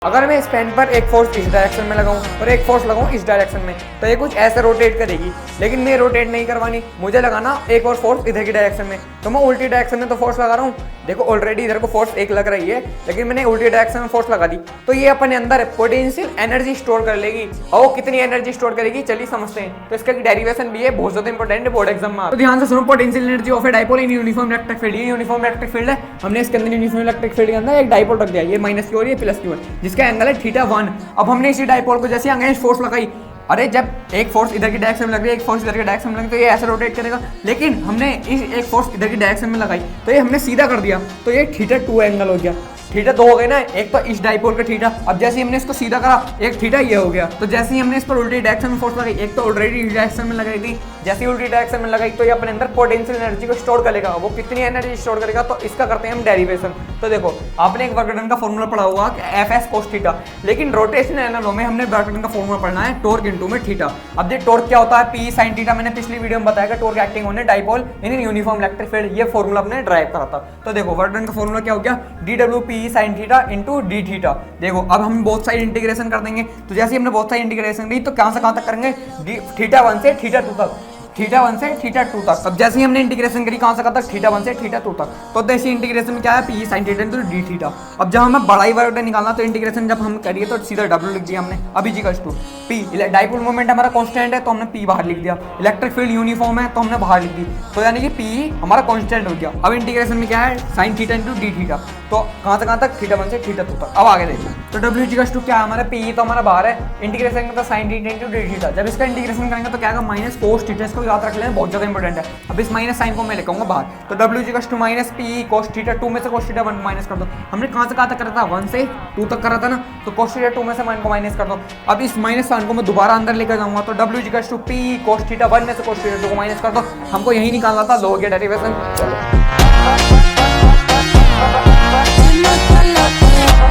अगर मैं इस पेन पर एक फोर्स इस डायरेक्शन में लगाऊं और एक फोर्स लगाऊं इस डायरेक्शन में तो ये कुछ ऐसे रोटेट करेगी, लेकिन मैं रोटेट नहीं करवानी, मुझे लगाना एक और फोर्स इधर की डायरेक्शन में। तो मैं उल्टी डायरेक्शन में तो फोर्स लगा रहा हूँ, देखो ऑलरेडी इधर को फोर्स एक लग रही है, लेकिन मैंने उल्टी डायरेक्शन में फोर्स लगा दी तो ये अपने अंदर पोटेंशियल एनर्जी स्टोर कर लेगी। और वो कितनी एनर्जी स्टोर करेगी चलिए समझते हैं। तो इसका डेरिवेशन भी है, बहुत ज्यादा इंपॉर्टेंट है बोर्ड एग्जाम में। तो ध्यान से सुनो, potential energy of a dipole in uniform electric field. ये यूनिफॉर्म इलेक्ट्रिक फील्ड है, हमने इसके अंदर यूनिफॉर्म इलेक्ट्रिक फील्ड के अंदर एक डाइपोल रख दिया, ये माइनस की ओर ये प्लस की ओर, जिसका एंगल है θ1। अब हमने इसी डाइपोल को जैसे अगेंस्ट फोर्स लगाई, अरे जब एक फोर्स इधर की डायरेक्शन में लग रही है, एक फोर्स इधर की डायरेक्शन में लग रही है, तो ये ऐसे रोटेट करेगा। लेकिन हमने इस एक फोर्स इधर की डायरेक्शन में लगाई तो ये हमने सीधा कर दिया, तो ये θ2 एंगल हो गया। θ2 हो गए ना, एक तो इस डाइपोल का थीटा। अब जैसे ही हमने इसको सीधा करा, एक थीटा ये हो गया। तो जैसे ही हमने इस पर उल्टी डायरेक्शन में फोर्स लगाई, एक तो ऑलरेडी इस डायरेक्शन में लगाई थी, जैसे ही उल्टी डायरेक्शन में लगाई तो ये अपने अंदर पोटेंशियल एनर्जी को स्टोर करेगा। वो कितनी एनर्जी स्टोर करेगा, तो इसका करते हैं हम डेरिवेशन। तो देखो आपने एक वर्क डन का फॉर्मूला पढ़ा हुआ कि Fs cos थीटा, लेकिन रोटेशन एनर्जी में हमने वर्क डन का फॉर्मूला पढ़ना है टॉर्क इनटू में थीटा। अब देखिए टॉर्क क्या होता है, P sin थीटा। मैंने पिछली वीडियो में बताया torque acting on a dipole in uniform electric field, ये फॉर्मूला अपने ड्राइव करा था। तो देखो वर्क डन का फॉर्मूला क्या हो गया, dWP sin theta into D theta. देखो अब हम बहुत सारी इंटीग्रेशन कर देंगे, तो जैसे हमने बहुत सारी इंटीग्रेशन दी तो कहां से कहां तक करेंगे, θ1 से θ2 तक, θ1 से θ2 तक। अब जैसे ही हमने इंटीग्रेशन करी कहां से कहां तक, θ1 से θ2 तक, तो जैसे इंटीग्रेशन में क्या है, P sin theta into D theta. अब जब हमें बड़ाई वर्क डन निकालना तो इंटीग्रेशन जब हम करिए तो सीधा W लिख दिया हमने। अब equals to P, dipole moment हमारा कांस्टेंट है तो हमने P बाहर लिख दिया, इलेक्ट्रिक फील्ड यूनिफॉर्म है तो हमने बाहर लिख दी, तो यानी कि P हमारा कांस्टेंट हो गया। अब इंटीग्रेशन में क्या है, sin theta into D theta, तो कहां से कहां तक, θ1 से θ2 तक। अब आगे देखो तो W इक्वल्स टू क्या है हमारा, P तो हमारा बाहर है, इंटीग्रेशन का sin theta into D theta. जब इसका इंटीग्रेशन करेंगे तो क्या आएगा, माइनस cos थीटा। इसको याद रख लेना, बहुत ज्यादा इंपॉर्टेंट है। अब इस माइनस साइन को मैं लिखूंगा बाहर, तो W equals to minus P cos theta, 2 में से cos थीटा 1 माइनस कर दो। हमने कहां से कहां तक करा था, 1 से 2 तक करा था ना, तो cos थीटा 2 में से 1 को माइनस कर दो। अब इस माइनस साइन को मैं दोबारा अंदर लेकर जाऊंगा, तो W equals to P cos theta 1 में से cos थीटा 2 को माइनस कर दो। हमको यही निकालना था, लो हो गया डेरिवेशन। चलो